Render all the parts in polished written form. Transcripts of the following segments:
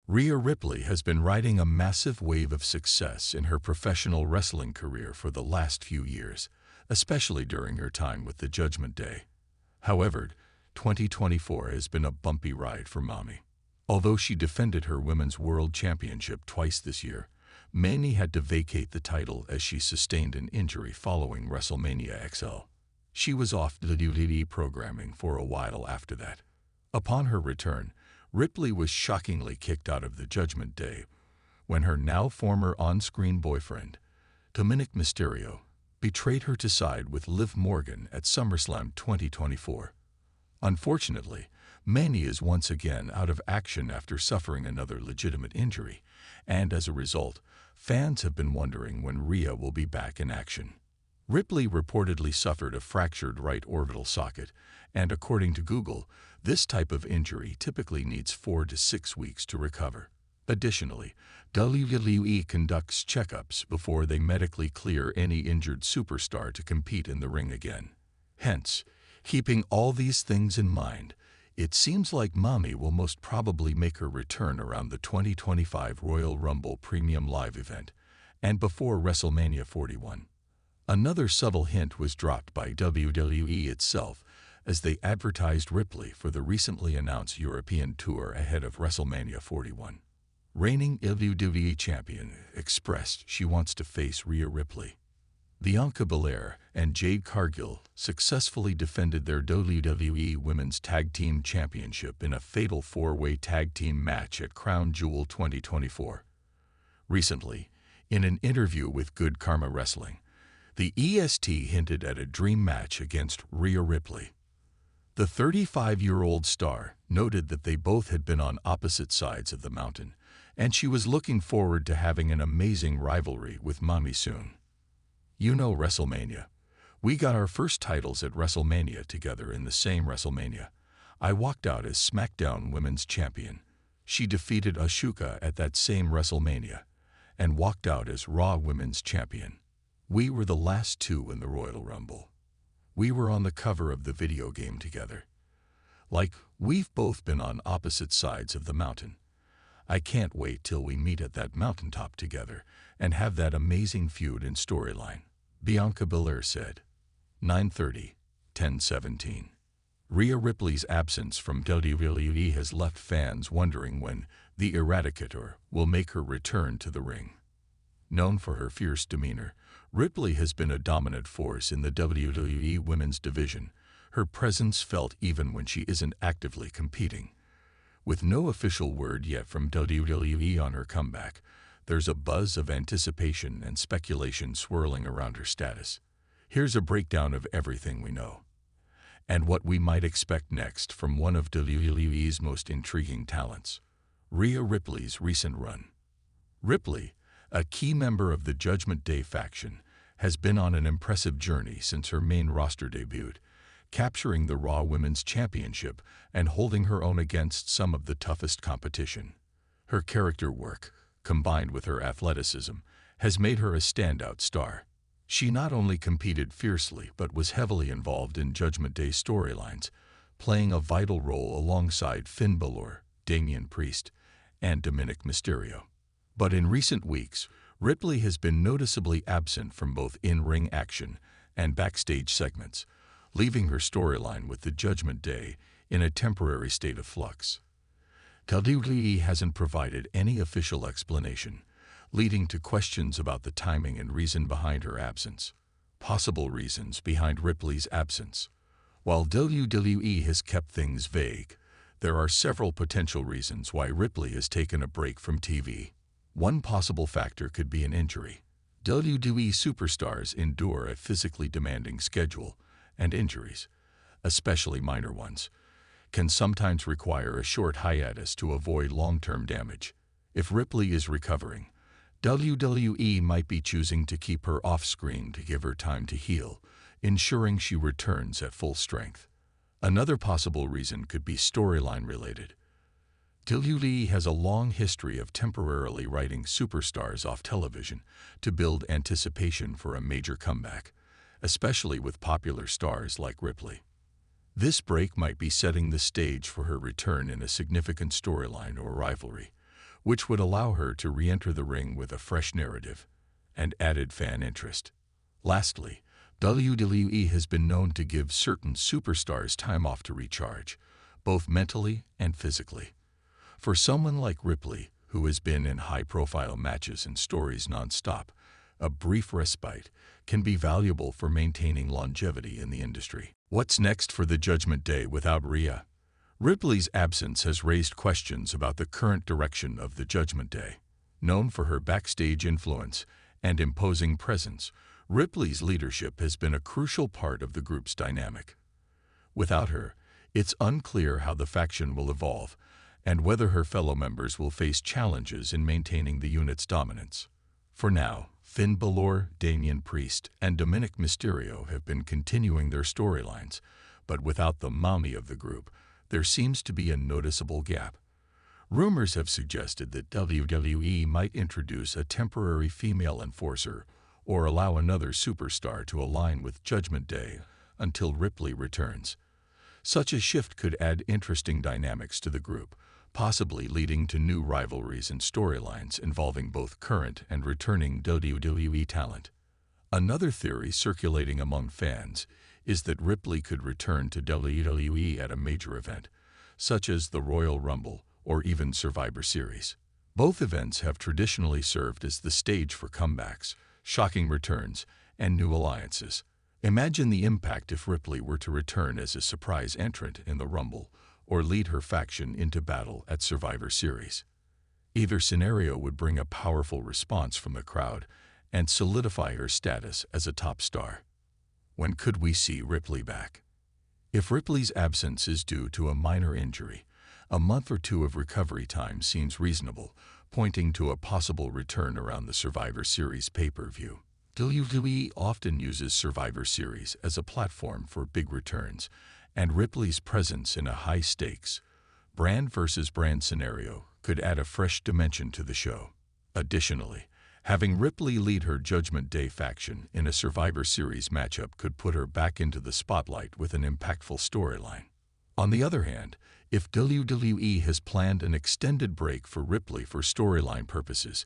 Rhea Ripley has been riding a massive wave of success in her professional wrestling career for the last few years, especially during her time with the Judgment Day. However, 2024 has been a bumpy ride for Mommy. Although she defended her Women's World Championship twice this year, Manny had to vacate the title as she sustained an injury following WrestleMania XL. She was off WWE programming for a while after that. Upon her return, Ripley was shockingly kicked out of the Judgment Day when her now former on-screen boyfriend, Dominic Mysterio, betrayed her to side with Liv Morgan at SummerSlam 2024. Unfortunately, Manny is once again out of action after suffering another legitimate injury, and as a result, fans have been wondering when Rhea will be back in action. Ripley reportedly suffered a fractured right orbital socket, and according to Google, this type of injury typically needs 4 to 6 weeks to recover. Additionally, WWE conducts checkups before they medically clear any injured superstar to compete in the ring again. Hence, keeping all these things in mind, it seems like Mommy will most probably make her return around the 2025 Royal Rumble Premium Live event and before WrestleMania 41. Another subtle hint was dropped by WWE itself as they advertised Ripley for the recently announced European tour ahead of WrestleMania 41. Reigning WWE champion expressed she wants to face Rhea Ripley. Bianca Belair and Jade Cargill successfully defended their WWE Women's Tag Team Championship in a fatal 4-way tag team match at Crown Jewel 2024. Recently, in an interview with Good Karma Wrestling, the EST hinted at a dream match against Rhea Ripley. The 35-year-old star noted that they both had been on opposite sides of the mountain, and she was looking forward to having an amazing rivalry with Mommy soon. You know WrestleMania. We got our first titles at WrestleMania together in the same WrestleMania. I walked out as SmackDown Women's Champion. She defeated Asuka at that same WrestleMania and walked out as Raw Women's Champion. We were the last two in the Royal Rumble. We were on the cover of the video game together. Like, we've both been on opposite sides of the mountain. I can't wait till we meet at that mountaintop together and have that amazing feud and storyline, Bianca Belair said. 9/30/10/17. Rhea Ripley's absence from WWE has left fans wondering when the Eradicator will make her return to the ring. Known for her fierce demeanor, Ripley has been a dominant force in the WWE Women's division, her presence felt even when she isn't actively competing. With no official word yet from WWE on her comeback, there's a buzz of anticipation and speculation swirling around her status. Here's a breakdown of everything we know and what we might expect next from one of WWE's most intriguing talents, Rhea Ripley's recent run. Ripley, a key member of the Judgment Day faction, has been on an impressive journey since her main roster debut, capturing the Raw Women's Championship and holding her own against some of the toughest competition. Her character work, combined with her athleticism, has made her a standout star. She not only competed fiercely but was heavily involved in Judgment Day storylines, playing a vital role alongside Finn Balor, Damian Priest, and Dominic Mysterio. But in recent weeks, Ripley has been noticeably absent from both in-ring action and backstage segments, leaving her storyline with the Judgment Day in a temporary state of flux. WWE hasn't provided any official explanation, leading to questions about the timing and reason behind her absence. Possible reasons behind Ripley's absence. While WWE has kept things vague, there are several potential reasons why Ripley has taken a break from TV. One possible factor could be an injury. WWE superstars endure a physically demanding schedule, and injuries, especially minor ones, can sometimes require a short hiatus to avoid long-term damage. If Ripley is recovering, WWE might be choosing to keep her off-screen to give her time to heal, ensuring she returns at full strength. Another possible reason could be storyline-related. WWE has a long history of temporarily writing superstars off television to build anticipation for a major comeback, especially with popular stars like Ripley. This break might be setting the stage for her return in a significant storyline or rivalry, which would allow her to re-enter the ring with a fresh narrative and added fan interest. Lastly, WWE has been known to give certain superstars time off to recharge, both mentally and physically. For someone like Ripley, who has been in high-profile matches and stories non-stop, a brief respite can be valuable for maintaining longevity in the industry. What's next for the Judgment Day without Rhea? Ripley's absence has raised questions about the current direction of the Judgment Day. Known for her backstage influence and imposing presence, Ripley's leadership has been a crucial part of the group's dynamic. Without her, it's unclear how the faction will evolve and whether her fellow members will face challenges in maintaining the unit's dominance. For now, Finn Balor, Damian Priest, and Dominic Mysterio have been continuing their storylines, but without the mommy of the group, there seems to be a noticeable gap. Rumors have suggested that WWE might introduce a temporary female enforcer or allow another superstar to align with Judgment Day until Ripley returns. Such a shift could add interesting dynamics to the group, possibly leading to new rivalries and storylines involving both current and returning WWE talent. Another theory circulating among fans is that Ripley could return to WWE at a major event, such as the Royal Rumble or even Survivor Series. Both events have traditionally served as the stage for comebacks, shocking returns, and new alliances. Imagine the impact if Ripley were to return as a surprise entrant in the Rumble or lead her faction into battle at Survivor Series. Either scenario would bring a powerful response from the crowd and solidify her status as a top star. When could we see Ripley back? If Ripley's absence is due to a minor injury, a month or two of recovery time seems reasonable, pointing to a possible return around the Survivor Series pay-per-view. WWE often uses Survivor Series as a platform for big returns, and Ripley's presence in a high-stakes, brand versus brand scenario could add a fresh dimension to the show. Additionally, having Ripley lead her Judgment Day faction in a Survivor Series matchup could put her back into the spotlight with an impactful storyline. On the other hand, if WWE has planned an extended break for Ripley for storyline purposes,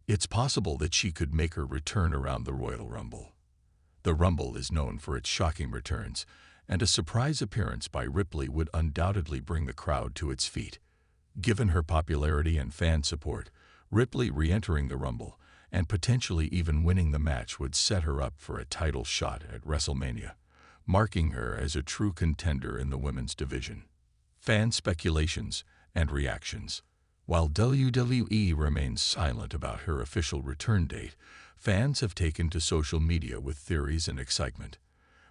it's possible that she could make her return around the Royal Rumble. The Rumble is known for its shocking returns, and a surprise appearance by Ripley would undoubtedly bring the crowd to its feet. Given her popularity and fan support, Ripley re-entering the Rumble and potentially even winning the match would set her up for a title shot at WrestleMania, marking her as a true contender in the women's division. Fan speculations and reactions. While WWE remains silent about her official return date, fans have taken to social media with theories and excitement.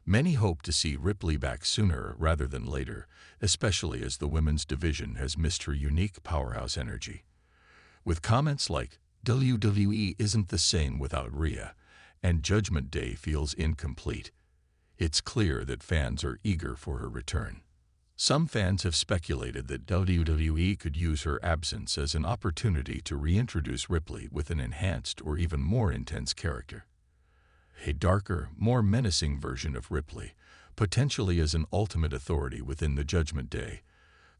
Many hope to see Ripley back sooner rather than later, especially as the women's division has missed her unique powerhouse energy. With comments like, "WWE isn't the same without Rhea," and "Judgment Day feels incomplete," it's clear that fans are eager for her return. Some fans have speculated that WWE could use her absence as an opportunity to reintroduce Ripley with an enhanced or even more intense character. A darker, more menacing version of Ripley, potentially as an ultimate authority within the Judgment Day,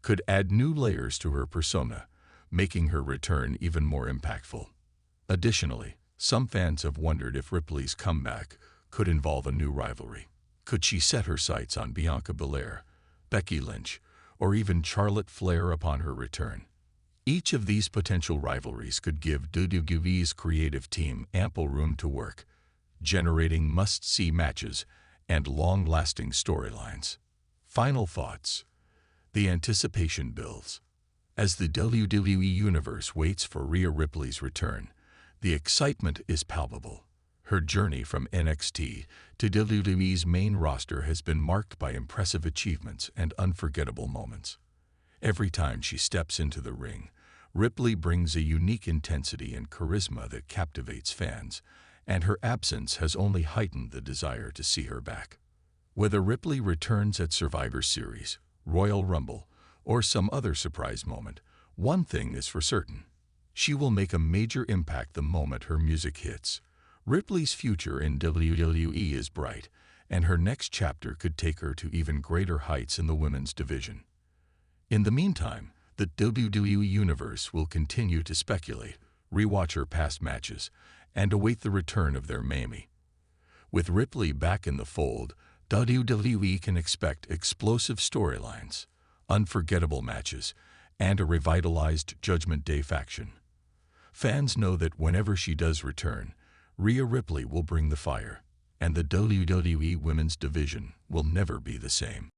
could add new layers to her persona, making her return even more impactful. Additionally, some fans have wondered if Ripley's comeback could involve a new rivalry. Could she set her sights on Bianca Belair, Becky Lynch, or even Charlotte Flair upon her return? Each of these potential rivalries could give WWE's creative team ample room to work, generating must-see matches and long-lasting storylines. Final thoughts. The anticipation builds. As the WWE Universe waits for Rhea Ripley's return, the excitement is palpable. Her journey from NXT to WWE's main roster has been marked by impressive achievements and unforgettable moments. Every time she steps into the ring, Ripley brings a unique intensity and charisma that captivates fans, and her absence has only heightened the desire to see her back. Whether Ripley returns at Survivor Series, Royal Rumble, or some other surprise moment, one thing is for certain: she will make a major impact the moment her music hits. Ripley's future in WWE is bright, and her next chapter could take her to even greater heights in the women's division. In the meantime, The WWE Universe will continue to speculate, rewatch her past matches, and await the return of their Mamie. With Ripley back in the fold, WWE can expect explosive storylines, unforgettable matches, and a revitalized Judgment Day faction. Fans know that whenever she does return, Rhea Ripley will bring the fire, and the WWE Women's Division will never be the same.